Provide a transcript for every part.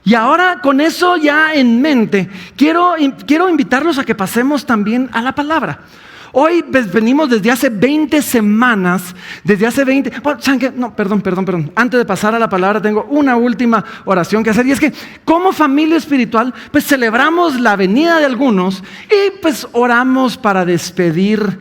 Y ahora con eso ya en mente, quiero invitarlos a que pasemos también a la palabra. Hoy venimos desde hace 20 semanas, perdón. Antes de pasar a la palabra tengo una última oración que hacer. Y es que como familia espiritual, pues celebramos la venida de algunos y pues oramos para despedir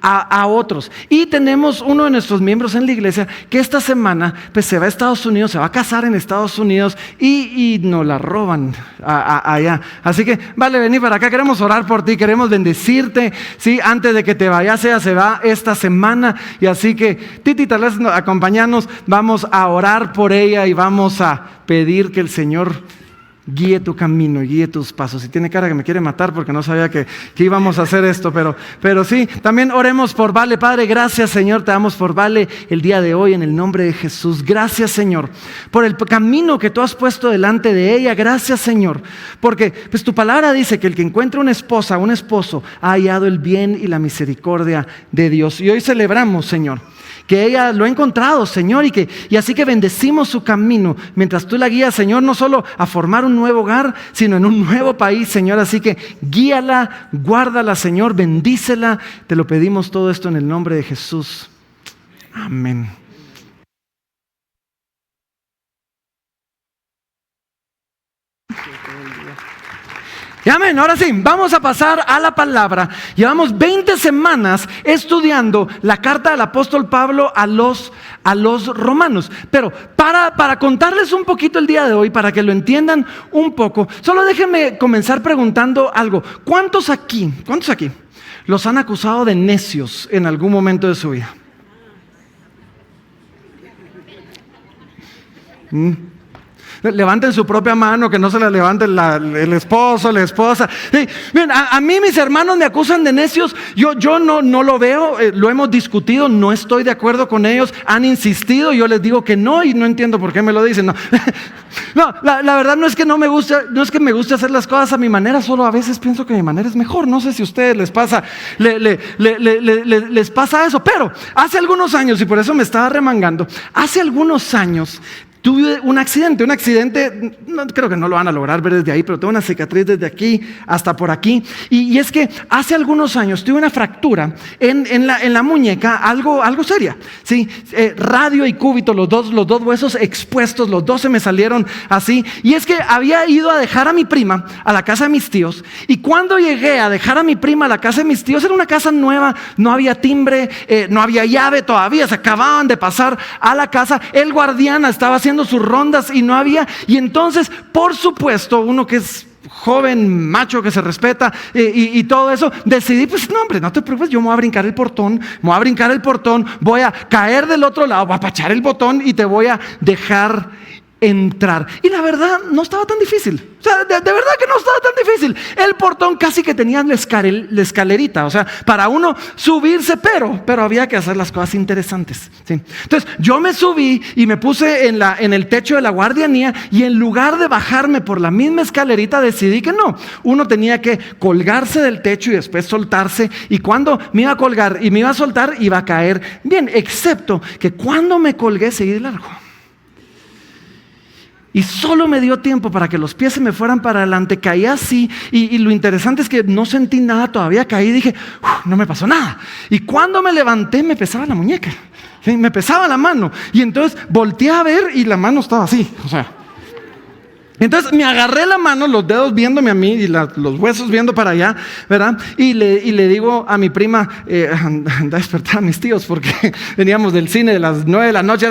a otros. Y tenemos uno de nuestros miembros en la iglesia que esta semana pues se va a Estados Unidos, se va a casar en Estados Unidos y nos la roban allá. Así que vale, vení para acá, queremos orar por ti, queremos bendecirte, ¿sí? Antes de que te vayas, ella se va esta semana y así que Titi, tal vez acompañarnos, vamos a orar por ella y vamos a pedir que el Señor guíe tu camino, guíe tus pasos. Y tiene cara que me quiere matar porque no sabía que íbamos a hacer esto, pero sí, también oremos por Vale. Padre, gracias Señor, te damos por Vale el día de hoy en el nombre de Jesús. Gracias Señor por el camino que tú has puesto delante de ella. Gracias Señor, porque pues tu palabra dice que el que encuentra una esposa, un esposo, ha hallado el bien y la misericordia de Dios. Y hoy celebramos, Señor, que ella lo ha encontrado, Señor, y así que bendecimos su camino mientras tú la guías, Señor, no solo a formar un nuevo hogar, sino en un nuevo país, Señor. Así que guíala, guárdala, Señor, bendícela. Te lo pedimos todo esto en el nombre de Jesús. Amén. Y amén, ahora sí, vamos a pasar a la palabra. Llevamos 20 semanas estudiando la carta del apóstol Pablo a los romanos. Pero para contarles un poquito el día de hoy, para que lo entiendan un poco, solo déjenme comenzar preguntando algo. ¿Cuántos aquí los han acusado de necios en algún momento de su vida? Levanten su propia mano, que no se la levante el esposo, la esposa. Sí, miren, a mí mis hermanos me acusan de necios. Yo no lo veo, lo hemos discutido, no estoy de acuerdo con ellos. Han insistido, yo les digo que no y no entiendo por qué me lo dicen. No, la verdad no es que me guste hacer las cosas a mi manera, solo a veces pienso que mi manera es mejor. No sé si a ustedes les pasa, les pasa eso, pero hace algunos años, y por eso me estaba remangando, hace algunos años tuve un accidente, no, creo que no lo van a lograr ver desde ahí, pero tengo una cicatriz desde aquí hasta por aquí. Y es que hace algunos años tuve una fractura en la muñeca, algo seria, ¿sí? Radio y cúbito, los dos huesos expuestos, los dos se me salieron así. Y es que había ido a dejar a mi prima a la casa de mis tíos. Y cuando llegué a dejar a mi prima a la casa de mis tíos, era una casa nueva, no había timbre, no había llave todavía, se acababan de pasar a la casa. El guardián estaba haciendo sus rondas y no había. Y entonces, por supuesto, uno que es joven, macho, que se respeta y todo eso, decidí, pues no hombre, no te preocupes, yo me voy a brincar el portón, voy a caer del otro lado, voy a apachar el botón y te voy a dejar entrar. Y la verdad no estaba tan difícil. O sea, de verdad que no estaba tan difícil. El portón casi que tenía la escalerita, o sea, para uno subirse, pero había que hacer las cosas interesantes, ¿sí? Entonces yo me subí y me puse en el techo de la guardianía, y en lugar de bajarme por la misma escalerita, decidí que no, uno tenía que colgarse del techo y después soltarse, y cuando me iba a colgar y me iba a soltar, iba a caer bien, excepto que cuando me colgué seguí de largo. Y solo me dio tiempo para que los pies se me fueran para adelante. Caí así y lo interesante es que no sentí nada todavía. Caí y dije, no me pasó nada. Y cuando me levanté me pesaba la muñeca, ¿sí? Me pesaba la mano. Y entonces volteé a ver y la mano estaba así, o sea. Entonces me agarré la mano, los dedos viéndome a mí y los huesos viendo para allá, ¿verdad? Y le digo a mi prima, anda a despertar a mis tíos porque veníamos del cine de las 9 de la noche,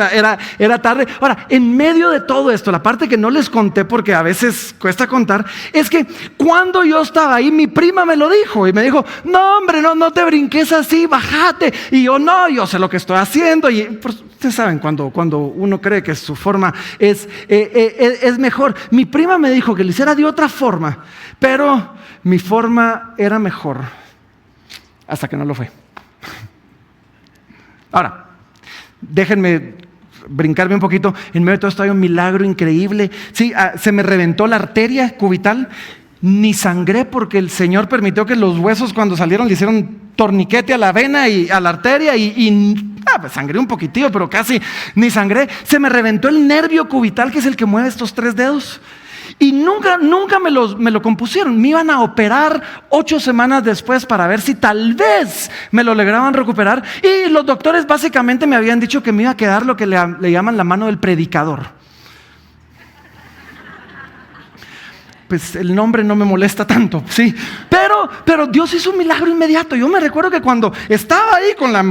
era tarde. Ahora, en medio de todo esto, la parte que no les conté porque a veces cuesta contar, es que cuando yo estaba ahí, mi prima me lo dijo y me dijo, no hombre, no te brinques así, bájate. Y yo sé lo que estoy haciendo. Y pues, ustedes saben, cuando uno cree que su forma es mejor. Mi prima me dijo que lo hiciera de otra forma, pero mi forma era mejor, hasta que no lo fue. Ahora, déjenme brincarme un poquito. En medio de todo esto hay un milagro increíble. Sí, se me reventó la arteria cubital ni sangré porque el Señor permitió que los huesos cuando salieron le hicieron torniquete a la vena y a la arteria pues sangré un poquitillo, pero casi ni sangré. Se me reventó el nervio cubital, que es el que mueve estos 3 dedos. Y nunca me lo compusieron. Me iban a operar 8 semanas después para ver si tal vez me lo lograban recuperar. Y los doctores básicamente me habían dicho que me iba a quedar lo que le llaman la mano del predicador. Pues el nombre no me molesta tanto, sí. Pero Dios hizo un milagro inmediato. Yo me recuerdo que cuando estaba ahí con la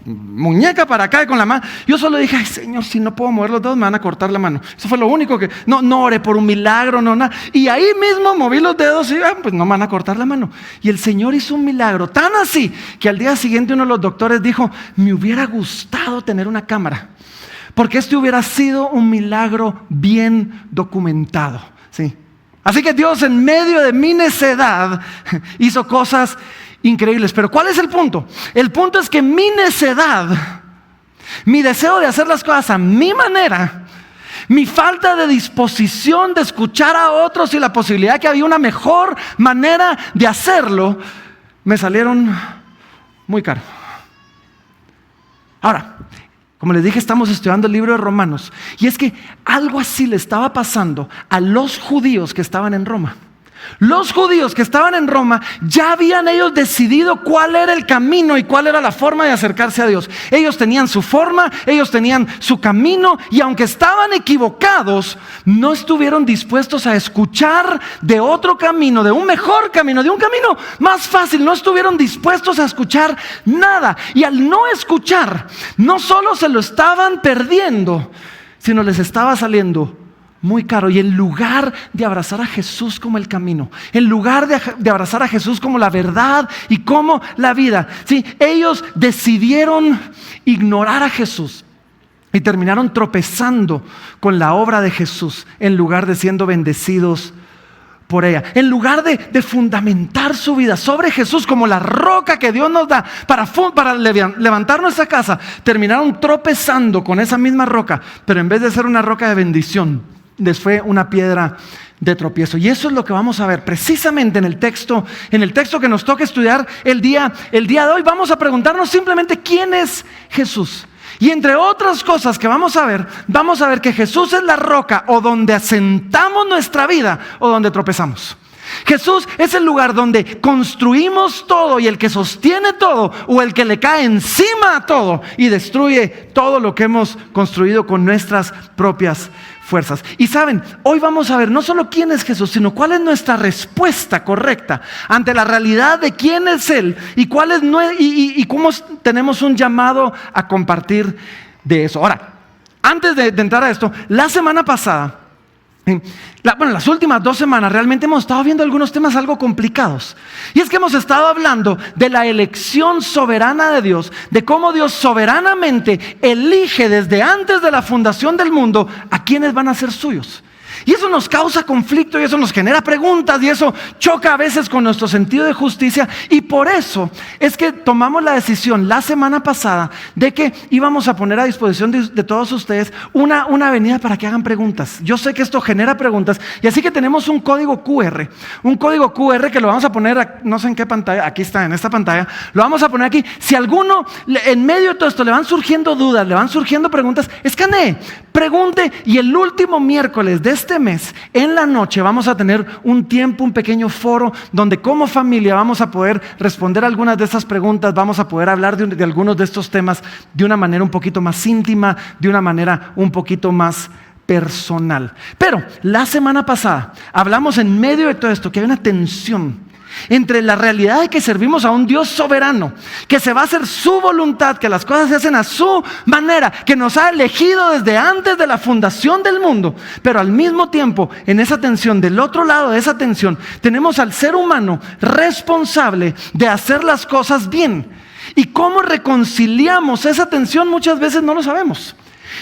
muñeca para acá y con la mano, yo solo dije, ay Señor, si no puedo mover los dedos me van a cortar la mano. Eso fue lo único que, no oré por un milagro, no nada. Y ahí mismo moví los dedos y pues no me van a cortar la mano. Y el Señor hizo un milagro, tan así, que al día siguiente uno de los doctores dijo, me hubiera gustado tener una cámara, porque este hubiera sido un milagro bien documentado, sí. Así que Dios, en medio de mi necedad, hizo cosas increíbles. Pero ¿cuál es el punto? El punto es que mi necedad, mi deseo de hacer las cosas a mi manera, mi falta de disposición de escuchar a otros y la posibilidad de que había una mejor manera de hacerlo, me salieron muy caro. Ahora, como les dije, estamos estudiando el libro de Romanos. Y es que algo así le estaba pasando a los judíos que estaban en Roma. Los judíos que estaban en Roma ya habían ellos decidido cuál era el camino y cuál era la forma de acercarse a Dios. Ellos tenían su forma, ellos tenían su camino, y aunque estaban equivocados, no estuvieron dispuestos a escuchar de otro camino, de un mejor camino, de un camino más fácil. No estuvieron dispuestos a escuchar nada. Y al no escuchar, no solo se lo estaban perdiendo, sino les estaba saliendo muy caro. Y en lugar de abrazar a Jesús como el camino, en lugar de abrazar a Jesús como la verdad y como la vida, ¿sí? Ellos decidieron ignorar a Jesús y terminaron tropezando con la obra de Jesús en lugar de siendo bendecidos por ella. En lugar de fundamentar su vida sobre Jesús como la roca que Dios nos da para levantar nuestra casa, terminaron tropezando con esa misma roca, pero en vez de ser una roca de bendición, les fue una piedra de tropiezo. Y eso es lo que vamos a ver precisamente en el texto que nos toca estudiar el día de hoy. Vamos a preguntarnos simplemente quién es Jesús. Y entre otras cosas que vamos a ver que Jesús es la roca, o donde asentamos nuestra vida o donde tropezamos. Jesús es el lugar donde construimos todo y el que sostiene todo, o el que le cae encima a todo y destruye todo lo que hemos construido con nuestras propias fuerzas. Y saben, hoy vamos a ver no solo quién es Jesús, sino cuál es nuestra respuesta correcta ante la realidad de quién es Él y cómo tenemos un llamado a compartir de eso. Ahora, antes de entrar a esto, la semana pasada, las últimas 2 semanas realmente hemos estado viendo algunos temas algo complicados. Y es que hemos estado hablando de la elección soberana de Dios, de cómo Dios soberanamente elige desde antes de la fundación del mundo a quienes van a ser suyos. Y eso nos causa conflicto, y eso nos genera preguntas, y eso choca a veces con nuestro sentido de justicia. Y por eso es que tomamos la decisión la semana pasada de que íbamos a poner a disposición de todos ustedes una avenida para que hagan preguntas. Yo sé que esto genera preguntas, y así que tenemos un código QR que lo vamos a poner, no sé en qué pantalla, aquí está, en esta pantalla, lo vamos a poner aquí. Si alguno en medio de todo esto le van surgiendo dudas, le van surgiendo preguntas, escanee, pregunte, y el último miércoles de este mes, en la noche, vamos a tener un tiempo, un pequeño foro, donde como familia vamos a poder responder algunas de estas preguntas, vamos a poder hablar de algunos de estos temas de una manera un poquito más íntima, de una manera un poquito más personal. Pero la semana pasada hablamos en medio de todo esto que hay una tensión entre la realidad de que servimos a un Dios soberano, que se va a hacer su voluntad, que las cosas se hacen a su manera, que nos ha elegido desde antes de la fundación del mundo, pero al mismo tiempo, en esa tensión, del otro lado de esa tensión, tenemos al ser humano responsable de hacer las cosas bien. Y cómo reconciliamos esa tensión muchas veces no lo sabemos.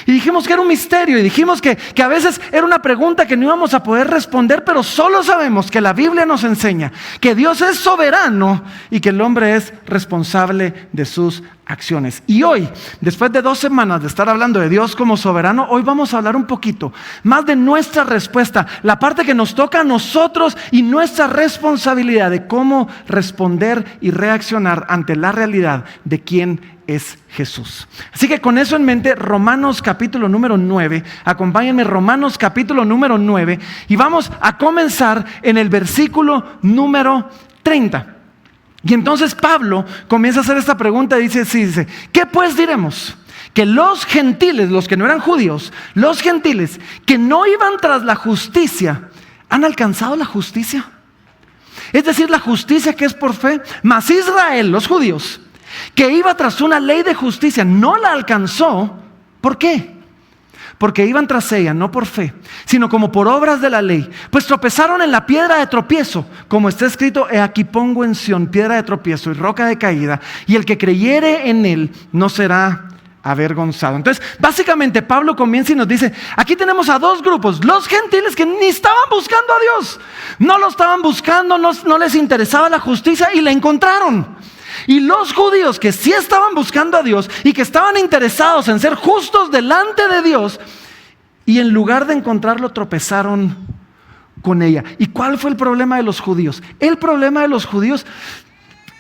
Y dijimos que era un misterio, y dijimos que a veces era una pregunta que no íbamos a poder responder, pero solo sabemos que la Biblia nos enseña que Dios es soberano y que el hombre es responsable de sus acciones. Y hoy, después de 2 semanas de estar hablando de Dios como soberano, hoy vamos a hablar un poquito más de nuestra respuesta, la parte que nos toca a nosotros y nuestra responsabilidad de cómo responder y reaccionar ante la realidad de quién es Jesús. Así que con eso en mente, Romanos capítulo número 9, acompáñenme, Romanos capítulo número 9, y vamos a comenzar en el versículo número 30. Y entonces Pablo comienza a hacer esta pregunta y dice, ¿qué pues diremos? Que los gentiles, los que no eran judíos, los gentiles que no iban tras la justicia, ¿han alcanzado la justicia? Es decir, la justicia que es por fe. Mas Israel, los judíos, que iba tras una ley de justicia, no la alcanzó. ¿Por qué? Porque iban tras ella, no por fe, sino como por obras de la ley. Pues tropezaron en la piedra de tropiezo, como está escrito: he aquí pongo en Sión piedra de tropiezo y roca de caída, y el que creyere en él no será avergonzado. Entonces, básicamente Pablo comienza y nos dice, aquí tenemos a 2 grupos: los gentiles que ni estaban buscando a Dios, no lo estaban buscando, no les interesaba la justicia y la encontraron. Y los judíos que sí estaban buscando a Dios y que estaban interesados en ser justos delante de Dios, y en lugar de encontrarlo tropezaron con ella. ¿Y cuál fue el problema de los judíos? El problema de los judíos,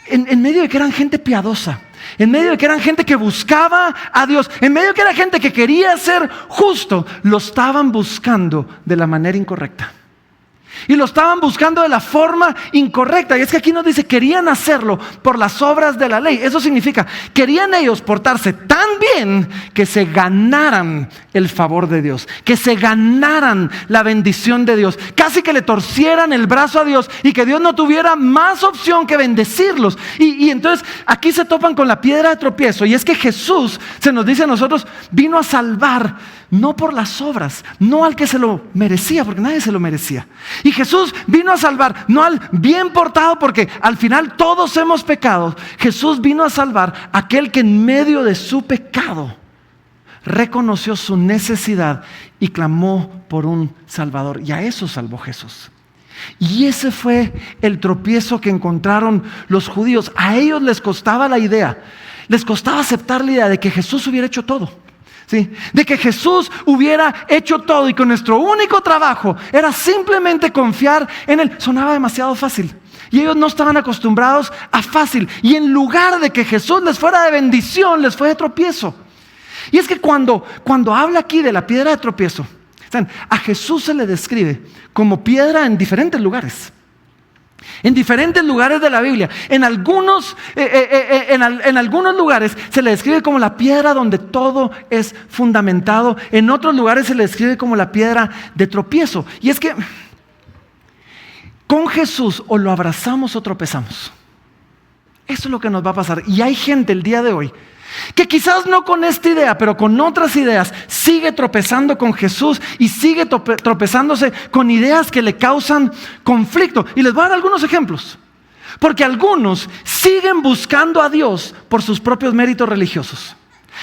en medio de que eran gente piadosa, en medio de que eran gente que buscaba a Dios, en medio de que era gente que quería ser justo, lo estaban buscando de la manera incorrecta. Y lo estaban buscando de la forma incorrecta. Y es que aquí nos dice, querían hacerlo por las obras de la ley. Eso significa, querían ellos portarse tan bien que se ganaran el favor de Dios, que se ganaran la bendición de Dios, casi que le torcieran el brazo a Dios y que Dios no tuviera más opción que bendecirlos. Y entonces aquí se topan con la piedra de tropiezo. Y es que Jesús, se nos dice a nosotros, vino a salvar no por las obras, no al que se lo merecía, porque nadie se lo merecía. Y Jesús vino a salvar no al bien portado, porque al final todos hemos pecado. Jesús vino a salvar a aquel que en medio de su pecado reconoció su necesidad y clamó por un Salvador. Y a eso salvó Jesús. Y ese fue el tropiezo que encontraron los judíos. A ellos les costaba la idea, les costaba aceptar la idea de que Jesús hubiera hecho todo. ¿Sí? De que Jesús hubiera hecho todo y que nuestro único trabajo era simplemente confiar en Él. Sonaba demasiado fácil y ellos no estaban acostumbrados a fácil, y en lugar de que Jesús les fuera de bendición, les fue de tropiezo. Y es que cuando habla aquí de la piedra de tropiezo, a Jesús se le describe como piedra en diferentes lugares. En diferentes lugares de la Biblia, en algunos lugares se le describe como la piedra donde todo es fundamentado. En otros lugares se le describe como la piedra de tropiezo. Y es que con Jesús o lo abrazamos o tropezamos. Eso es lo que nos va a pasar. Y hay gente el día de hoy que quizás no con esta idea, pero con otras ideas, sigue tropezando con Jesús y sigue tropezándose con ideas que le causan conflicto. Y les voy a dar algunos ejemplos. Porque algunos siguen buscando a Dios por sus propios méritos religiosos.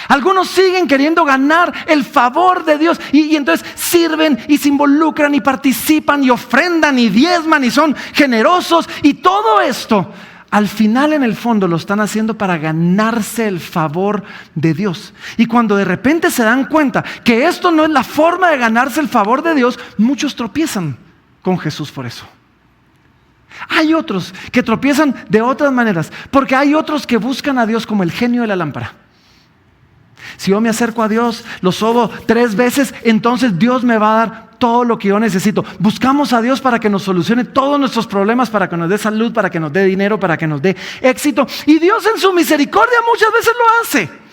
Algunos siguen queriendo ganar el favor de Dios y entonces sirven y se involucran y participan y ofrendan y diezman y son generosos, y todo esto al final, en el fondo, lo están haciendo para ganarse el favor de Dios. Y cuando de repente se dan cuenta que esto no es la forma de ganarse el favor de Dios, muchos tropiezan con Jesús por eso. Hay otros que tropiezan de otras maneras, porque hay otros que buscan a Dios como el genio de la lámpara. Si yo me acerco a Dios, lo sobo 3 veces, entonces Dios me va a dar todo lo que yo necesito. Buscamos a Dios para que nos solucione todos nuestros problemas, para que nos dé salud, para que nos dé dinero, para que nos dé éxito. Y Dios en su misericordia muchas veces lo hace.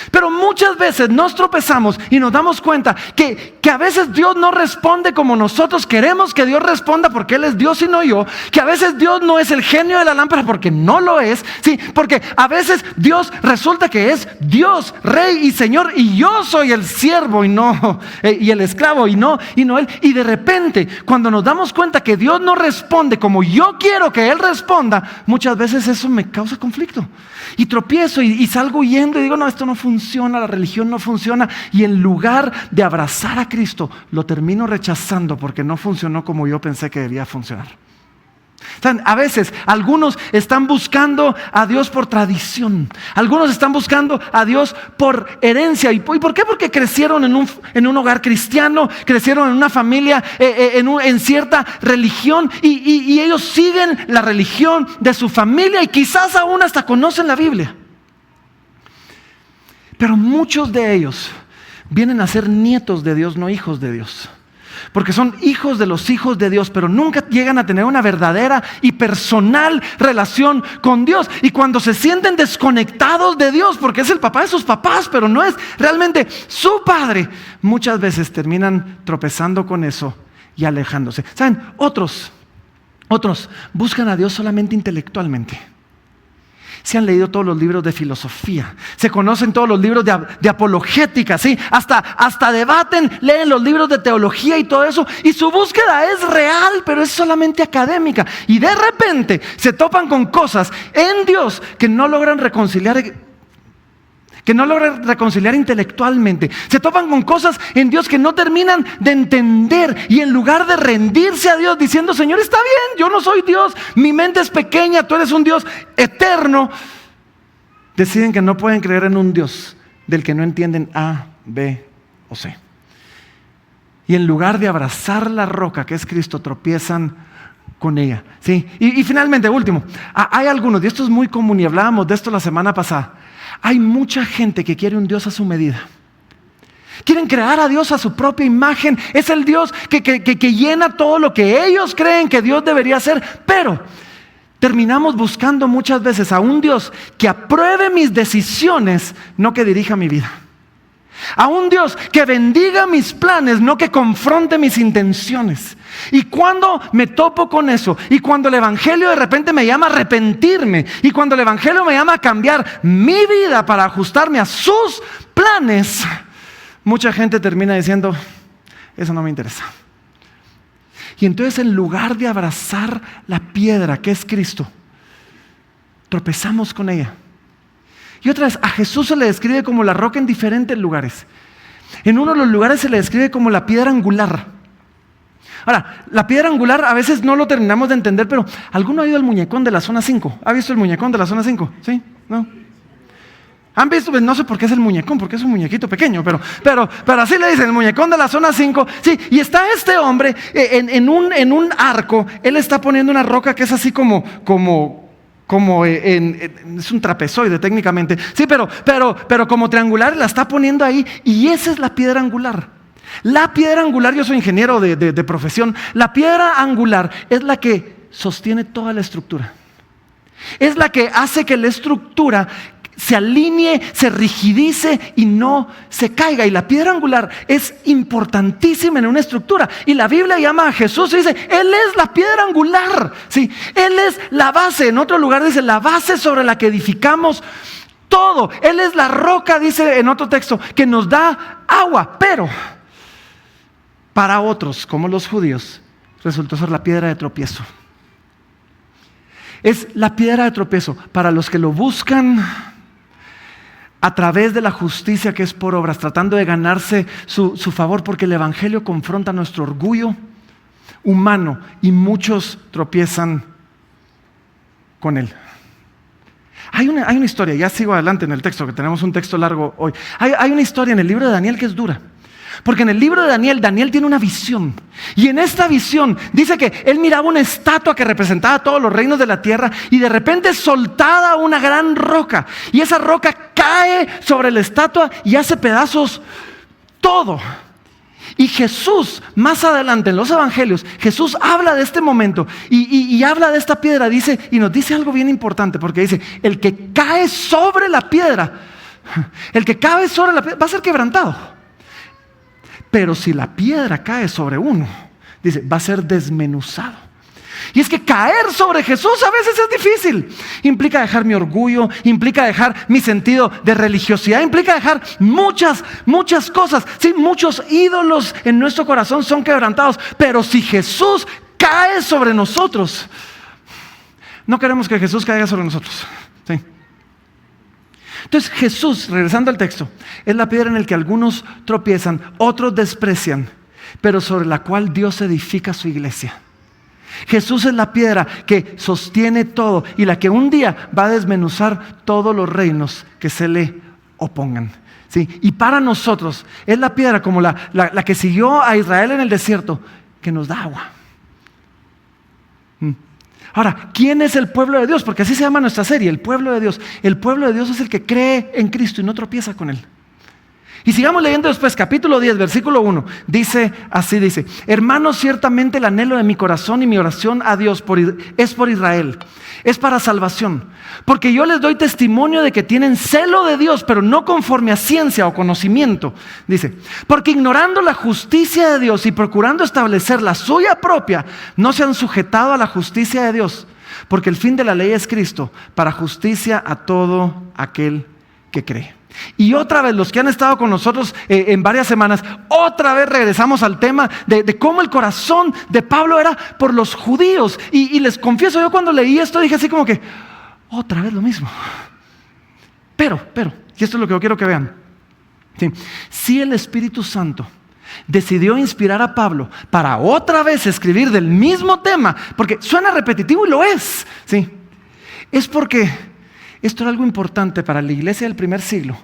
Pero muchas veces nos tropezamos y nos damos cuenta que a veces Dios no responde como nosotros queremos que Dios responda, porque Él es Dios y no yo. Que a veces Dios no es el genio de la lámpara, porque no lo es. Sí, porque a veces Dios resulta que es Dios, Rey y Señor, y yo soy el siervo y no y el esclavo y no Él. Y de repente, cuando nos damos cuenta que Dios no responde como yo quiero que Él responda, muchas veces eso me causa conflicto y tropiezo y salgo huyendo y digo, no, esto no funciona, la religión no funciona, y en lugar de abrazar a Cristo lo termino rechazando porque no funcionó como yo pensé que debía funcionar. ¿Saben? A veces algunos están buscando a Dios por tradición. Algunos están buscando a Dios por herencia. ¿Y por qué? Porque crecieron en un hogar cristiano, crecieron en una familia, en cierta religión y ellos siguen la religión de su familia y quizás aún hasta conocen la Biblia. Pero muchos de ellos vienen a ser nietos de Dios, no hijos de Dios. Porque son hijos de los hijos de Dios, pero nunca llegan a tener una verdadera y personal relación con Dios. Y cuando se sienten desconectados de Dios, porque es el papá de sus papás, pero no es realmente su padre, muchas veces terminan tropezando con eso y alejándose. ¿Saben? Otros buscan a Dios solamente intelectualmente. Se han leído todos los libros de filosofía, se conocen todos los libros de apologética, ¿sí? Hasta debaten, leen los libros de teología y todo eso, y su búsqueda es real, pero es solamente académica. Y de repente se topan con cosas en Dios que no logran reconciliar intelectualmente. Se topan con cosas en Dios que no terminan de entender, y en lugar de rendirse a Dios diciendo: Señor, está bien, yo no soy Dios, mi mente es pequeña, tú eres un Dios eterno, deciden que no pueden creer en un Dios del que no entienden A, B o C. Y en lugar de abrazar la roca que es Cristo, tropiezan con ella, ¿sí? Y finalmente, último, hay algunos, y esto es muy común y hablábamos de esto la semana pasada. Hay mucha gente que quiere un Dios a su medida. Quieren crear a Dios a su propia imagen. Es el Dios que llena todo lo que ellos creen que Dios debería hacer. Pero terminamos buscando muchas veces a un Dios que apruebe mis decisiones, no que dirija mi vida. A un Dios que bendiga mis planes, no que confronte mis intenciones. Y cuando me topo con eso, y cuando el evangelio de repente me llama a arrepentirme, y cuando el evangelio me llama a cambiar mi vida para ajustarme a sus planes, mucha gente termina diciendo: eso no me interesa. Y entonces, en lugar de abrazar la piedra que es Cristo, tropezamos con ella. Y otra vez, a Jesús se le describe como la roca en diferentes lugares. En uno de los lugares se le describe como la piedra angular. Ahora, la piedra angular a veces no lo terminamos de entender, pero ¿alguno ha ido al muñecón de la zona 5? ¿Ha visto el muñecón de la zona 5? ¿Sí? ¿No? ¿Han visto? No sé por qué es el muñecón, porque es un muñequito pequeño, pero así le dicen, el muñecón de la zona 5. Sí, y está este hombre en un arco. Él está poniendo una roca que es así como es un trapezoide técnicamente, sí, pero como triangular, la está poniendo ahí, y esa es la piedra angular. La piedra angular, yo soy ingeniero de profesión, la piedra angular es la que sostiene toda la estructura. Es la que hace que la estructura se alinee, se rigidice y no se caiga. Y la piedra angular es importantísima en una estructura. Y la Biblia llama a Jesús y dice: Él es la piedra angular, ¿sí? Él es la base. En otro lugar dice: la base sobre la que edificamos todo. Él es la roca, dice en otro texto, que nos da agua. Pero para otros, como los judíos, resultó ser la piedra de tropiezo. Es la piedra de tropiezo para los que lo buscan a través de la justicia que es por obras, tratando de ganarse su favor, porque el evangelio confronta nuestro orgullo humano y muchos tropiezan con él. Hay una historia, ya sigo adelante en el texto, que tenemos un texto largo hoy. Hay una historia en el libro de Daniel que es dura. Porque en el libro de Daniel tiene una visión. Y en esta visión dice que él miraba una estatua que representaba todos los reinos de la tierra, y de repente es soltada una gran roca. Y esa roca cae sobre la estatua y hace pedazos todo. Y Jesús, más adelante en los evangelios, Jesús habla de este momento y habla de esta piedra, dice, y nos dice algo bien importante, porque dice: el que cae sobre la piedra va a ser quebrantado. Pero si la piedra cae sobre uno, dice, va a ser desmenuzado. Y es que caer sobre Jesús a veces es difícil. Implica dejar mi orgullo, implica dejar mi sentido de religiosidad, implica dejar muchas cosas. Sí, muchos ídolos en nuestro corazón son quebrantados. Pero si Jesús cae sobre nosotros, no queremos que Jesús caiga sobre nosotros. Sí. Entonces Jesús, regresando al texto, es la piedra en la que algunos tropiezan, otros desprecian, pero sobre la cual Dios edifica su iglesia. Jesús es la piedra que sostiene todo y la que un día va a desmenuzar todos los reinos que se le opongan. ¿Sí? Y para nosotros es la piedra como la que siguió a Israel en el desierto, que nos da agua. Ahora, ¿quién es el pueblo de Dios? Porque así se llama nuestra serie, el pueblo de Dios. El pueblo de Dios es el que cree en Cristo y no tropieza con Él. Y sigamos leyendo después, capítulo 10, versículo 1. Dice, hermanos, ciertamente el anhelo de mi corazón y mi oración a Dios es por Israel. Es para salvación. Porque yo les doy testimonio de que tienen celo de Dios, pero no conforme a ciencia o conocimiento. Dice, porque ignorando la justicia de Dios y procurando establecer la suya propia, no se han sujetado a la justicia de Dios. Porque el fin de la ley es Cristo, para justicia a todo aquel que cree. Y otra vez, los que han estado con nosotros en varias semanas, otra vez regresamos al tema de cómo el corazón de Pablo era por los judíos. Y les confieso, yo cuando leí esto dije así como que, otra vez lo mismo. Pero, y esto es lo que yo quiero que vean. Sí, si el Espíritu Santo decidió inspirar a Pablo para otra vez escribir del mismo tema, porque suena repetitivo y lo es, ¿sí? Es porque esto era algo importante para la iglesia del primer siglo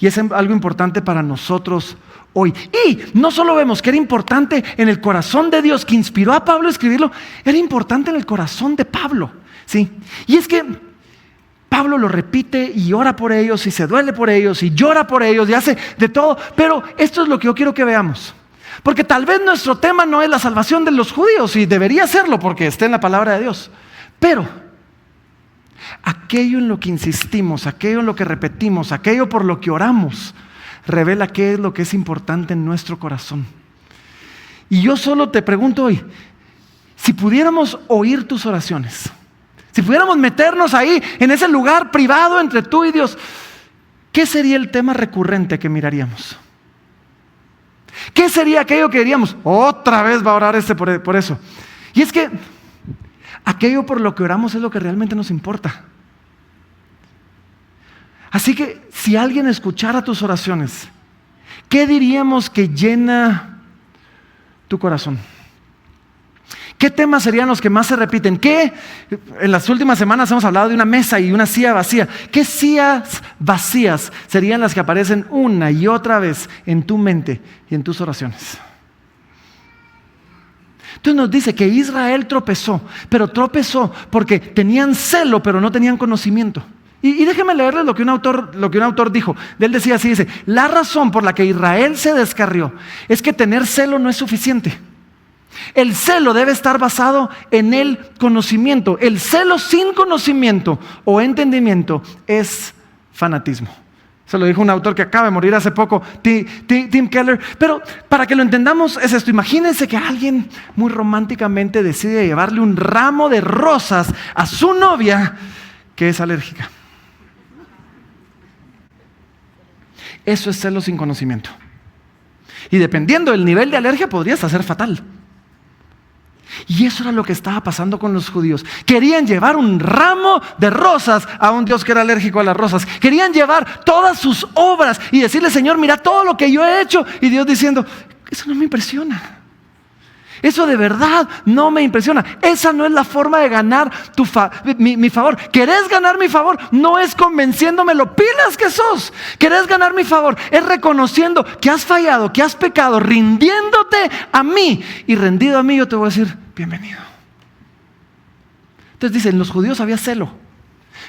y es algo importante para nosotros hoy. Y no solo vemos que era importante en el corazón de Dios que inspiró a Pablo a escribirlo, era importante en el corazón de Pablo, ¿sí? Y es que Pablo lo repite y ora por ellos y se duele por ellos y llora por ellos y hace de todo, pero esto es lo que yo quiero que veamos. Porque tal vez nuestro tema no es la salvación de los judíos y debería serlo porque está en la palabra de Dios, pero aquello en lo que insistimos, aquello en lo que repetimos, aquello por lo que oramos, revela qué es lo que es importante en nuestro corazón. Y yo solo te pregunto hoy, si pudiéramos oír tus oraciones, si pudiéramos meternos ahí en ese lugar privado entre tú y Dios, ¿qué sería el tema recurrente que miraríamos? ¿Qué sería aquello que diríamos, otra vez va a orar por eso? Y es que aquello por lo que oramos es lo que realmente nos importa. Así que si alguien escuchara tus oraciones, ¿qué diríamos que llena tu corazón? ¿Qué temas serían los que más se repiten? ¿Qué? En las últimas semanas hemos hablado de una mesa y una silla vacía. ¿Qué sillas vacías serían las que aparecen una y otra vez en tu mente y en tus oraciones? Entonces nos dice que Israel tropezó, pero tropezó porque tenían celo, pero no tenían conocimiento. Y déjenme leerles lo que un autor dijo. Él decía así, dice, la razón por la que Israel se descarrió es que tener celo no es suficiente. El celo debe estar basado en el conocimiento. El celo sin conocimiento o entendimiento es fanatismo. Se lo dijo un autor que acaba de morir hace poco, Tim Keller. Pero para que lo entendamos es esto. Imagínense que alguien muy románticamente decide llevarle un ramo de rosas a su novia que es alérgica. Eso es celo sin conocimiento. Y dependiendo del nivel de alergia podría hasta ser fatal. Y eso era lo que estaba pasando con los judíos. Querían llevar un ramo de rosas a un Dios que era alérgico a las rosas. Querían llevar todas sus obras y decirle, Señor, mira todo lo que yo he hecho. Y Dios diciendo, eso no me impresiona. Eso de verdad no me impresiona. Esa no es la forma de ganar mi favor. ¿Querés ganar mi favor? No es convenciéndome lo pilas que sos. ¿Querés ganar mi favor? Es reconociendo que has fallado, que has pecado, rindiéndote a mí. Y rendido a mí yo te voy a decir, bienvenido. Entonces dicen, los judíos había celo,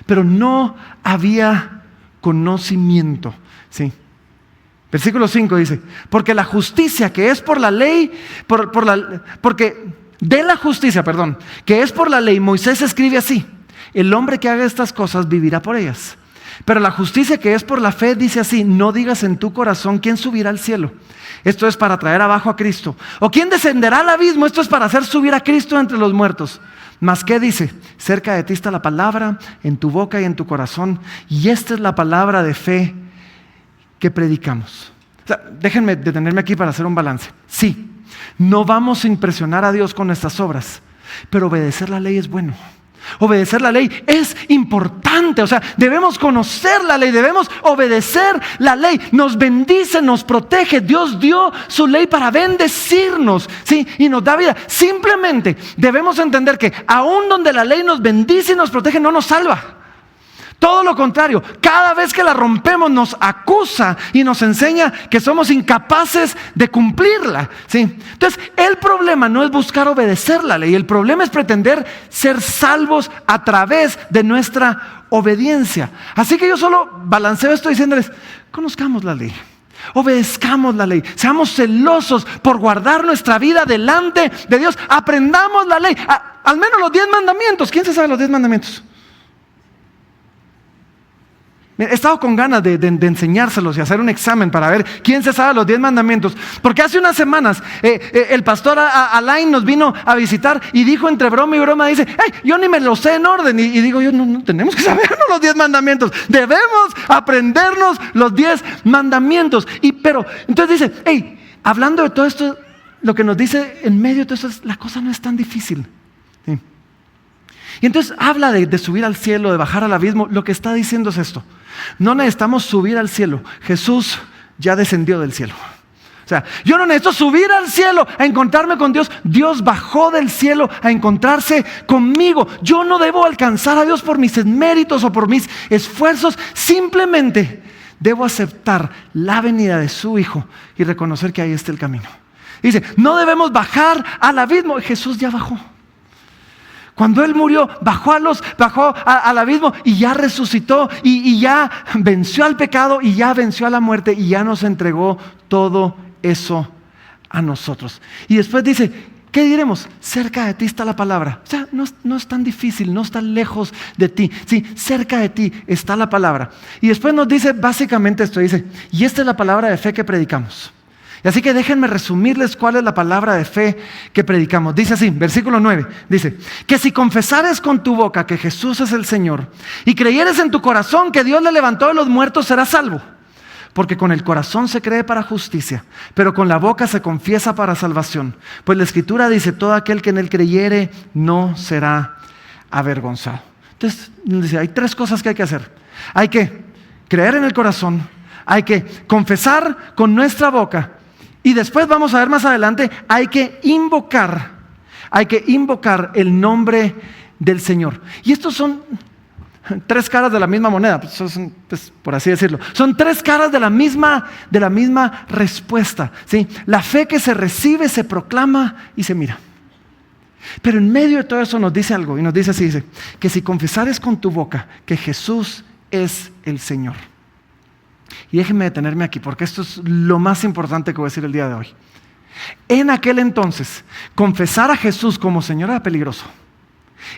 pero no había conocimiento. Sí. Versículo 5 dice, porque la justicia que es por la ley, porque de la justicia, que es por la ley, Moisés escribe así, el hombre que haga estas cosas vivirá por ellas. Pero la justicia que es por la fe dice así, no digas en tu corazón quién subirá al cielo. Esto es para traer abajo a Cristo. O quién descenderá al abismo. Esto es para hacer subir a Cristo entre los muertos. Mas ¿qué dice? Cerca de ti está la palabra, en tu boca y en tu corazón. Y esta es la palabra de fe que predicamos. O sea, déjenme detenerme aquí para hacer un balance. Sí, no vamos a impresionar a Dios con nuestras obras, pero obedecer la ley es bueno. Obedecer la ley es importante, o sea, debemos conocer la ley, debemos obedecer la ley. Nos bendice, nos protege. Dios dio su ley para bendecirnos, ¿sí? Y nos da vida. Simplemente debemos entender que aun donde la ley nos bendice y nos protege, no nos salva. Todo lo contrario, cada vez que la rompemos nos acusa y nos enseña que somos incapaces de cumplirla, ¿sí? Entonces, el problema no es buscar obedecer la ley, el problema es pretender ser salvos a través de nuestra obediencia. Así que yo solo balanceo esto diciéndoles, conozcamos la ley, obedezcamos la ley, seamos celosos por guardar nuestra vida delante de Dios, aprendamos la ley, al menos los 10 mandamientos. ¿Quién se sabe los 10 mandamientos? He estado con ganas de enseñárselos y hacer un examen para ver quién se sabe los 10 mandamientos. Porque hace unas semanas el pastor Alain nos vino a visitar y dijo entre broma y broma, dice, hey, yo ni me los sé en orden. Y digo yo, no tenemos que sabernos los 10 mandamientos. Debemos aprendernos los 10 mandamientos. Pero entonces dice, hey, hablando de todo esto, lo que nos dice en medio de todo esto es, la cosa no es tan difícil. ¿Sí? Y entonces habla de subir al cielo, de bajar al abismo. Lo que está diciendo es esto: no necesitamos subir al cielo. Jesús ya descendió del cielo. O sea, yo no necesito subir al cielo a encontrarme con Dios. Dios bajó del cielo a encontrarse conmigo. Yo no debo alcanzar a Dios por mis méritos o por mis esfuerzos. Simplemente debo aceptar la venida de su Hijo y reconocer que ahí está el camino. Dice, no debemos bajar al abismo. Jesús ya bajó. Cuando Él murió, bajó al abismo y ya resucitó y ya venció al pecado y ya venció a la muerte y ya nos entregó todo eso a nosotros. Y después dice, ¿qué diremos? Cerca de ti está la palabra. O sea, no es tan difícil, no está lejos de ti. Sí, cerca de ti está la palabra. Y después nos dice básicamente esto, dice, y esta es la palabra de fe que predicamos. Y así que déjenme resumirles cuál es la palabra de fe que predicamos. Dice así, versículo 9, dice, que si confesares con tu boca que Jesús es el Señor y creyeres en tu corazón que Dios le levantó de los muertos, serás salvo. Porque con el corazón se cree para justicia, pero con la boca se confiesa para salvación. Pues la Escritura dice, todo aquel que en Él creyere no será avergonzado. Entonces, dice, hay 3 cosas que hay que hacer. Hay que creer en el corazón, hay que confesar con nuestra boca. Y después vamos a ver más adelante, hay que invocar el nombre del Señor. Y estos son 3 caras de la misma moneda, pues, por así decirlo. Son 3 caras de la misma respuesta, ¿sí? La fe que se recibe, se proclama y se mira. Pero en medio de todo eso nos dice algo, y nos dice así, dice, que si confesares con tu boca que Jesús es el Señor. Y déjenme detenerme aquí, porque esto es lo más importante que voy a decir el día de hoy. En aquel entonces, confesar a Jesús como Señor era peligroso.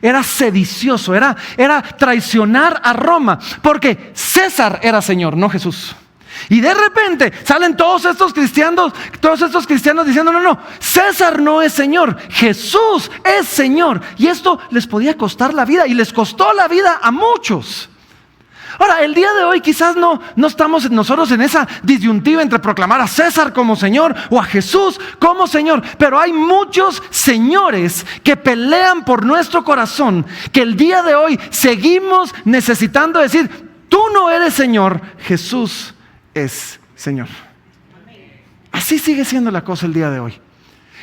Era sedicioso, era traicionar a Roma, porque César era Señor, no Jesús. Y de repente salen todos estos cristianos diciendo, no, César no es Señor, Jesús es Señor. Y esto les podía costar la vida, y les costó la vida a muchos. Ahora, el día de hoy quizás no estamos nosotros en esa disyuntiva entre proclamar a César como Señor o a Jesús como Señor, pero hay muchos señores que pelean por nuestro corazón, que el día de hoy seguimos necesitando decir, tú no eres Señor, Jesús es Señor. Así sigue siendo la cosa el día de hoy.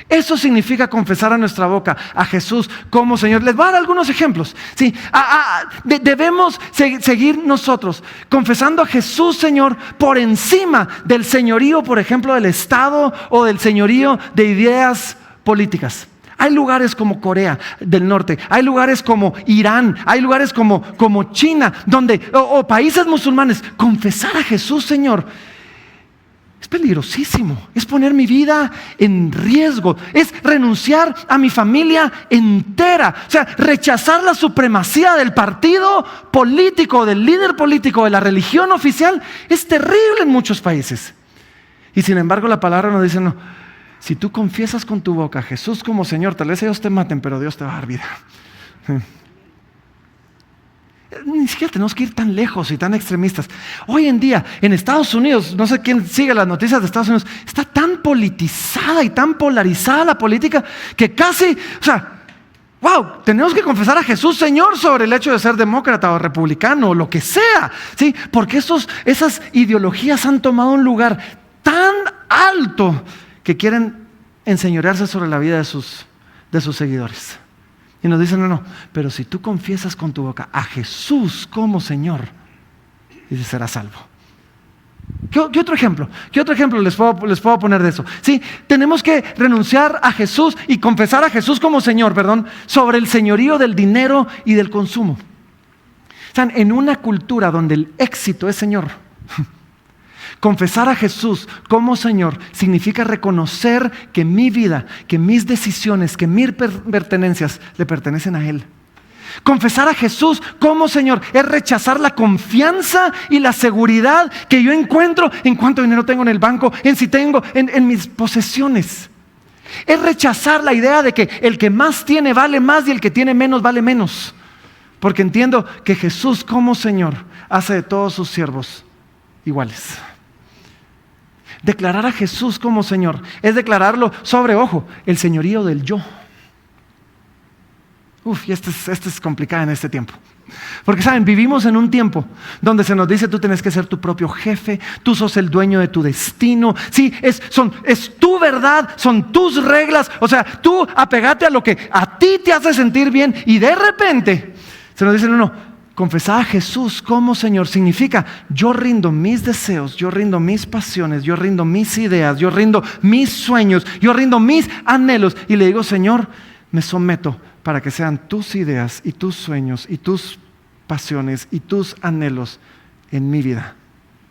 Eso significa confesar a nuestra boca a Jesús como Señor. Les voy a dar algunos ejemplos. ¿Sí? Debemos seguir nosotros confesando a Jesús Señor por encima del señorío, por ejemplo, del Estado o del señorío de ideas políticas. Hay lugares como Corea del Norte, hay lugares como Irán, hay lugares como China, o países musulmanes. Confesar a Jesús Señor es peligrosísimo, es poner mi vida en riesgo, es renunciar a mi familia entera, o sea, rechazar la supremacía del partido político, del líder político, de la religión oficial. Es terrible en muchos países. Y sin embargo la palabra nos dice, no, si tú confiesas con tu boca a Jesús como Señor, tal vez ellos te maten, pero Dios te va a dar vida. Ni siquiera tenemos que ir tan lejos y tan extremistas. Hoy en día, en Estados Unidos, no sé quién sigue las noticias de Estados Unidos, está tan politizada y tan polarizada la política que casi, o sea, wow, tenemos que confesar a Jesús Señor sobre el hecho de ser demócrata o republicano o lo que sea, ¿sí? Porque esas ideologías han tomado un lugar tan alto que quieren enseñorearse sobre la vida de sus seguidores. Y nos dicen, no, pero si tú confiesas con tu boca a Jesús como Señor, dice, serás salvo. ¿Qué otro ejemplo? ¿Qué otro ejemplo les puedo poner de eso? Sí, tenemos que renunciar a Jesús y confesar a Jesús como Señor, sobre el señorío del dinero y del consumo. O sea, en una cultura donde el éxito es Señor, confesar a Jesús como Señor significa reconocer que mi vida, que mis decisiones, que mis pertenencias le pertenecen a Él. Confesar a Jesús como Señor es rechazar la confianza y la seguridad que yo encuentro en cuánto dinero tengo en el banco, en si tengo en mis posesiones. Es rechazar la idea de que el que más tiene vale más y el que tiene menos vale menos. Porque entiendo que Jesús como Señor hace de todos sus siervos iguales. Declarar a Jesús como Señor es declararlo sobre, ojo, el señorío del yo. Y esta es complicada en este tiempo. Porque saben, vivimos en un tiempo donde se nos dice tú tienes que ser tu propio jefe, tú sos el dueño de tu destino. Sí, es tu verdad, son tus reglas. O sea, tú apegate a lo que a ti te hace sentir bien. Y de repente se nos dice, no, confesar a Jesús como Señor significa yo rindo mis deseos, yo rindo mis pasiones, yo rindo mis ideas, yo rindo mis sueños, yo rindo mis anhelos. Y le digo, Señor, me someto para que sean tus ideas y tus sueños y tus pasiones y tus anhelos en mi vida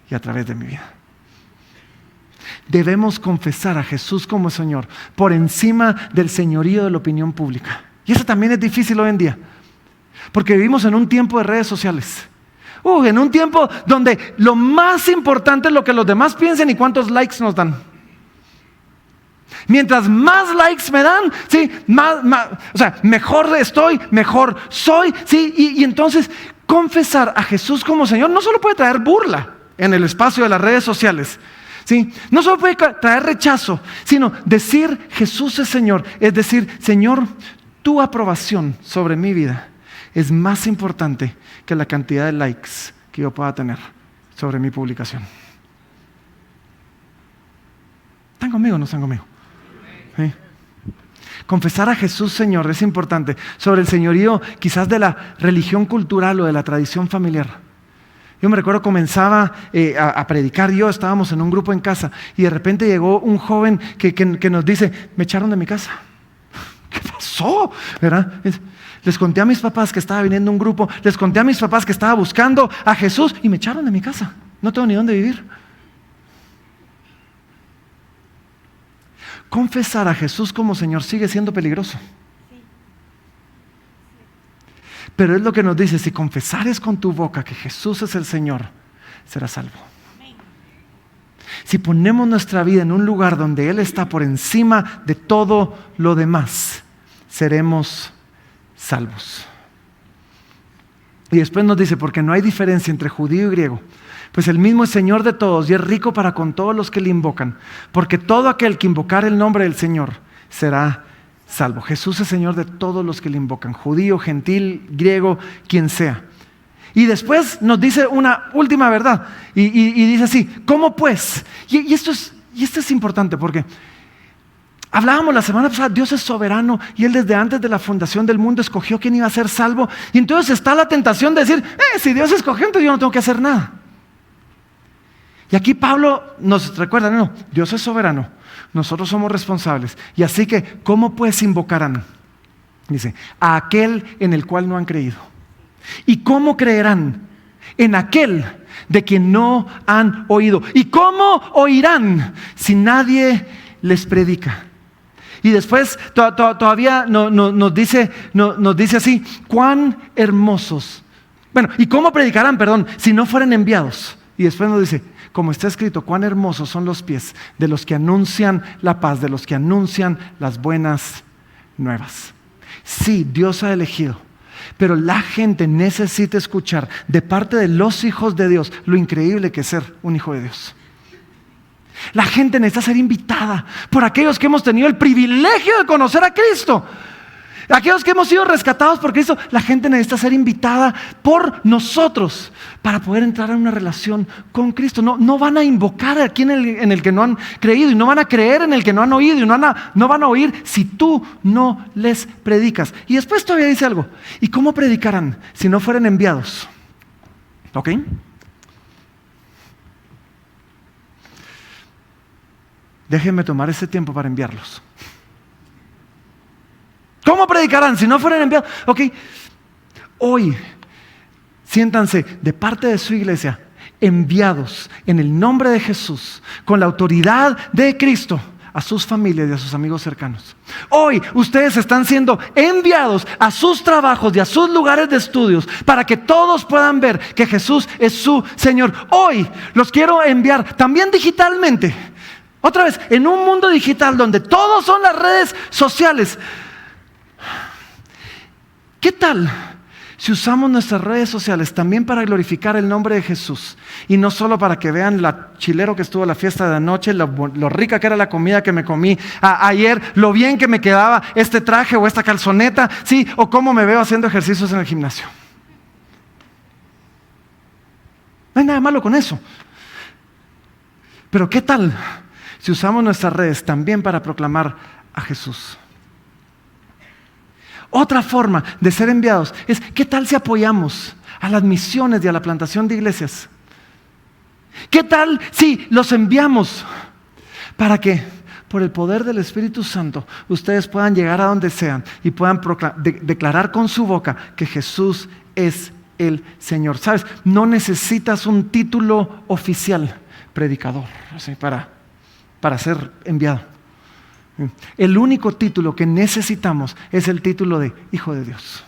y a través de mi vida. Debemos confesar a Jesús como Señor por encima del señorío de la opinión pública. Y eso también es difícil hoy en día, porque vivimos en un tiempo de redes sociales. En un tiempo donde lo más importante es lo que los demás piensen y cuántos likes nos dan. Mientras más likes me dan, ¿sí? Mejor estoy, mejor soy, ¿sí? Y entonces confesar a Jesús como Señor no solo puede traer burla en el espacio de las redes sociales, ¿sí? No solo puede traer rechazo, sino decir Jesús es Señor, es decir, Señor, tu aprobación sobre mi vida es más importante que la cantidad de likes que yo pueda tener sobre mi publicación. ¿Están conmigo o no están conmigo? ¿Sí? Confesar a Jesús Señor es importante sobre el señorío quizás de la religión cultural o de la tradición familiar. Yo me recuerdo comenzaba a predicar, estábamos en un grupo en casa y de repente llegó un joven que nos dice, me echaron de mi casa. ¿Qué pasó? ¿Verdad? Les conté a mis papás que estaba viniendo un grupo, les conté a mis papás que estaba buscando a Jesús y me echaron de mi casa, no tengo ni dónde vivir. Confesar a Jesús como Señor sigue siendo peligroso. Pero es lo que nos dice, si confesares con tu boca que Jesús es el Señor, serás salvo. Si ponemos nuestra vida en un lugar donde Él está por encima de todo lo demás, seremos salvos. Y después nos dice, porque no hay diferencia entre judío y griego, pues el mismo es Señor de todos y es rico para con todos los que le invocan, porque todo aquel que invocar el nombre del Señor será salvo. Jesús es Señor de todos los que le invocan, judío, gentil, griego, quien sea. Y después nos dice una última verdad y dice así, ¿cómo pues? Y esto es importante porque hablábamos la semana pasada, Dios es soberano y Él desde antes de la fundación del mundo escogió quién iba a ser salvo. Y entonces está la tentación de decir, si Dios escogió, entonces yo no tengo que hacer nada. Y aquí Pablo nos recuerda, no, Dios es soberano, nosotros somos responsables. Y así que, ¿cómo pues invocarán? Dice, a aquel en el cual no han creído. ¿Y cómo creerán? En aquel de quien no han oído. ¿Y cómo oirán si nadie les predica? Y después todavía nos dice así, cuán hermosos. Bueno, ¿y cómo predicarán, si no fueran enviados? Y después nos dice, como está escrito, cuán hermosos son los pies de los que anuncian la paz, de los que anuncian las buenas nuevas. Sí, Dios ha elegido, pero la gente necesita escuchar de parte de los hijos de Dios lo increíble que es ser un hijo de Dios. La gente necesita ser invitada por aquellos que hemos tenido el privilegio de conocer a Cristo. Aquellos que hemos sido rescatados por Cristo, la gente necesita ser invitada por nosotros para poder entrar en una relación con Cristo. No van a invocar aquí en el que no han creído, y no van a creer en el que no han oído, y no van a oír si tú no les predicas. Y después todavía dice algo: ¿y cómo predicarán si no fueren enviados? ¿Ok? Déjenme tomar ese tiempo para enviarlos. ¿Cómo predicarán si no fueran enviados? Ok, hoy siéntanse de parte de su iglesia, enviados en el nombre de Jesús, con la autoridad de Cristo, a sus familias y a sus amigos cercanos. Hoy ustedes están siendo enviados a sus trabajos y a sus lugares de estudios para que todos puedan ver que Jesús es su Señor. Hoy los quiero enviar también digitalmente. Otra vez, en un mundo digital donde todos son las redes sociales. ¿Qué tal si usamos nuestras redes sociales también para glorificar el nombre de Jesús? Y no solo para que vean lo chilero que estuvo la fiesta de anoche, lo rica que era la comida que me comí ayer, lo bien que me quedaba este traje o esta calzoneta, sí, o cómo me veo haciendo ejercicios en el gimnasio. No hay nada malo con eso. Pero ¿qué tal si usamos nuestras redes también para proclamar a Jesús? Otra forma de ser enviados es: ¿qué tal si apoyamos a las misiones y a la plantación de iglesias? ¿Qué tal si los enviamos para que por el poder del Espíritu Santo ustedes puedan llegar a donde sean y puedan declarar con su boca que Jesús es el Señor? ¿Sabes? No necesitas un título oficial, predicador, así, para ser enviado. El único título que necesitamos es el título de Hijo de Dios.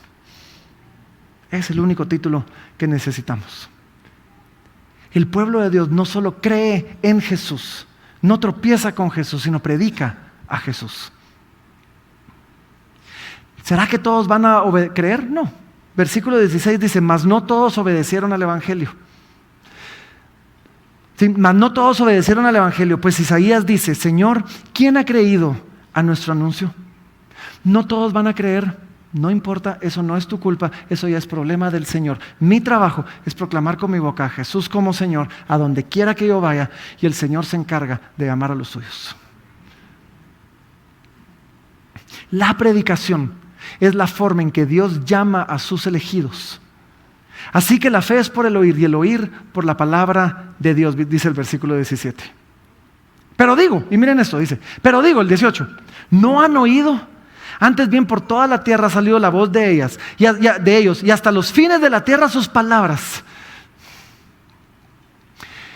Es el único título que necesitamos. El pueblo de Dios no solo cree en Jesús, no tropieza con Jesús, sino predica a Jesús. ¿Será que todos van a creer? No. Versículo 16 dice: mas no todos obedecieron al Evangelio. Sí, mas no todos obedecieron al Evangelio, pues Isaías dice: Señor, ¿quién ha creído a nuestro anuncio? No todos van a creer, no importa, eso no es tu culpa, eso ya es problema del Señor. Mi trabajo es proclamar con mi boca a Jesús como Señor, a donde quiera que yo vaya, y el Señor se encarga de amar a los suyos. La predicación es la forma en que Dios llama a sus elegidos. Así que la fe es por el oír, y el oír por la palabra de Dios, dice el versículo 17. Pero digo, y miren esto, dice, pero digo, el 18, ¿no han oído? Antes bien por toda la tierra ha salido la voz de ellos, y hasta los fines de la tierra sus palabras.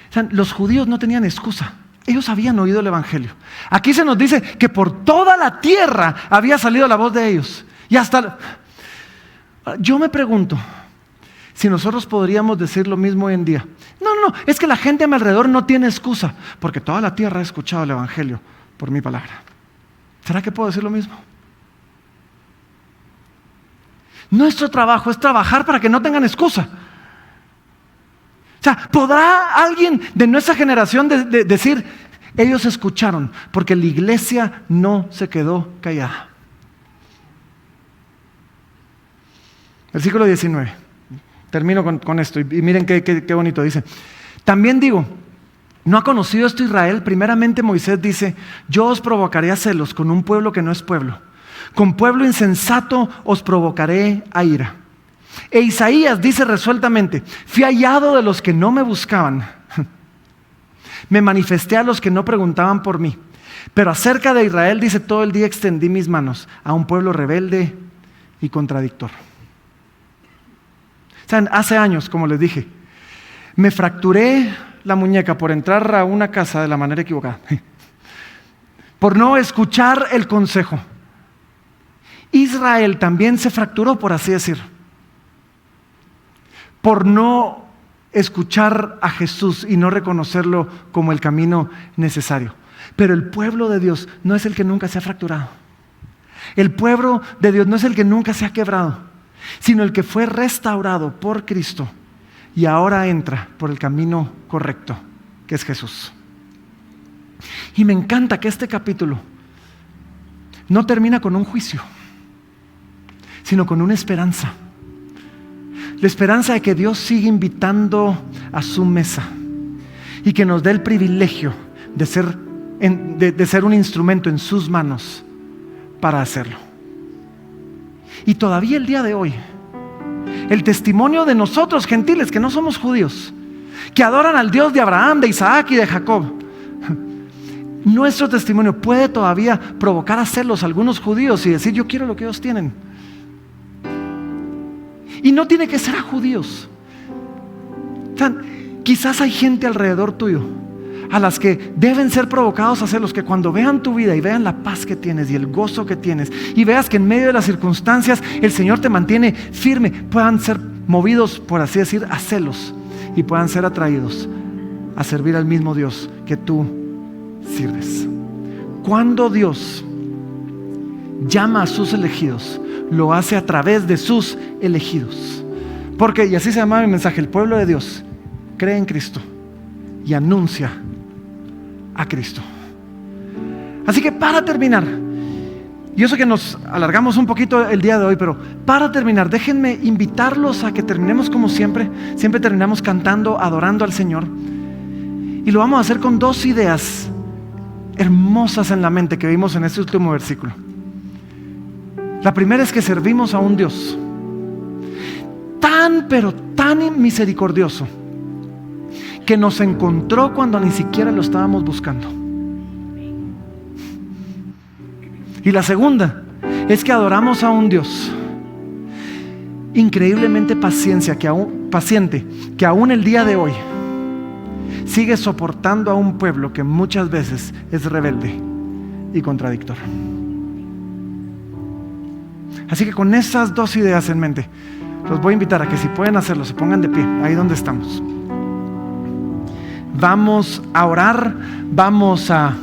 O sea, los judíos no tenían excusa. Ellos habían oído el Evangelio. Aquí se nos dice que por toda la tierra había salido la voz de ellos. Y hasta... Yo me pregunto si nosotros podríamos decir lo mismo hoy en día. No, es que la gente a mi alrededor no tiene excusa, porque toda la tierra ha escuchado el Evangelio por mi palabra. ¿Será que puedo decir lo mismo? Nuestro trabajo es trabajar para que no tengan excusa. O sea, ¿podrá alguien de nuestra generación decir: ellos escucharon porque la iglesia no se quedó callada? Versículo 19. Termino con esto y miren qué bonito dice. También digo, ¿no ha conocido esto Israel? Primeramente Moisés dice: yo os provocaré a celos con un pueblo que no es pueblo. Con pueblo insensato os provocaré a ira. E Isaías dice resueltamente: fui hallado de los que no me buscaban. Me manifesté a los que no preguntaban por mí. Pero acerca de Israel dice: todo el día extendí mis manos a un pueblo rebelde y contradictor. ¿Saben? Hace años, como les dije, me fracturé la muñeca por entrar a una casa de la manera equivocada, por no escuchar el consejo. Israel también se fracturó, por así decir, por no escuchar a Jesús y no reconocerlo como el camino necesario. Pero el pueblo de Dios no es el que nunca se ha fracturado. El pueblo de Dios no es el que nunca se ha quebrado, sino el que fue restaurado por Cristo y ahora entra por el camino correcto, que es Jesús. Y me encanta que este capítulo no termina con un juicio. sino con una esperanza. La esperanza de que Dios sigue invitando a su mesa y que nos dé el privilegio de ser un instrumento en sus manos para hacerlo. Y todavía el día de hoy, el testimonio de nosotros gentiles que no somos judíos, que adoran al Dios de Abraham, de Isaac y de Jacob, nuestro testimonio puede todavía provocar a celos a algunos judíos y decir: yo quiero lo que ellos tienen. Y no tiene que ser a judíos. O sea, quizás hay gente alrededor tuyo a las que deben ser provocados a celos, que cuando vean tu vida y vean la paz que tienes y el gozo que tienes, y veas que en medio de las circunstancias el Señor te mantiene firme, puedan ser movidos, por así decir, a celos, y puedan ser atraídos a servir al mismo Dios que tú sirves. Cuando Dios llama a sus elegidos, lo hace a través de sus elegidos. Porque, y así se llama mi mensaje, el pueblo de Dios cree en Cristo y anuncia a Cristo. Así que para terminar, yo sé que nos alargamos un poquito el día de hoy, pero para terminar, déjenme invitarlos a que terminemos como siempre. Siempre terminamos cantando, adorando al Señor, y lo vamos a hacer con dos ideas hermosas en la mente que vimos en este último versículo. La primera es que servimos a un Dios tan, pero tan misericordioso, que nos encontró cuando ni siquiera lo estábamos buscando. Y la segunda es que adoramos a un Dios increíblemente paciente, que aún el día de hoy sigue soportando a un pueblo que muchas veces es rebelde y contradictor. Así que con esas dos ideas en mente, los voy a invitar a que, si pueden hacerlo, se pongan de pie ahí donde estamos. Vamos a orar, vamos a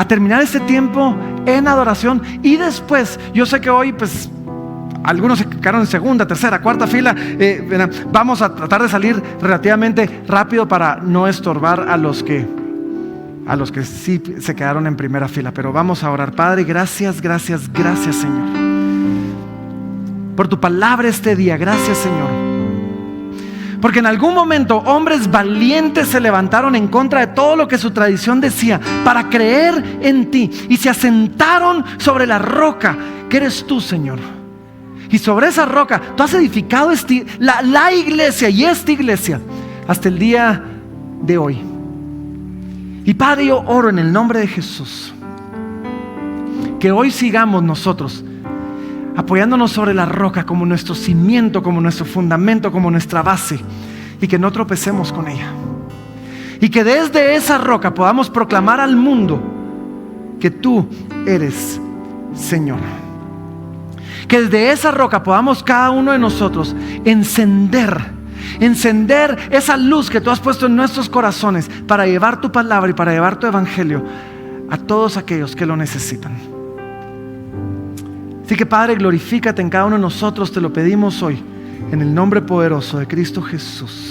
terminar este tiempo en adoración, y después, yo sé que hoy pues algunos se quedaron en segunda, tercera, cuarta fila, vamos a tratar de salir relativamente rápido para no estorbar a los que sí se quedaron en primera fila. Pero vamos a orar. Padre, gracias Señor por tu palabra este día. Gracias, Señor, porque en algún momento hombres valientes se levantaron en contra de todo lo que su tradición decía para creer en ti, y se asentaron sobre la roca que eres tú, Señor. Y sobre esa roca tú has edificado la iglesia, y esta iglesia hasta el día de hoy. Y Padre, yo oro en el nombre de Jesús que hoy sigamos nosotros apoyándonos sobre la roca como nuestro cimiento, como nuestro fundamento, como nuestra base, y que no tropecemos con ella, y que desde esa roca podamos proclamar al mundo que tú eres Señor. Que desde esa roca podamos cada uno de nosotros encender esa luz que tú has puesto en nuestros corazones para llevar tu palabra y para llevar tu evangelio a todos aquellos que lo necesitan. Así que, Padre, glorifícate en cada uno de nosotros, te lo pedimos hoy, en el nombre poderoso de Cristo Jesús.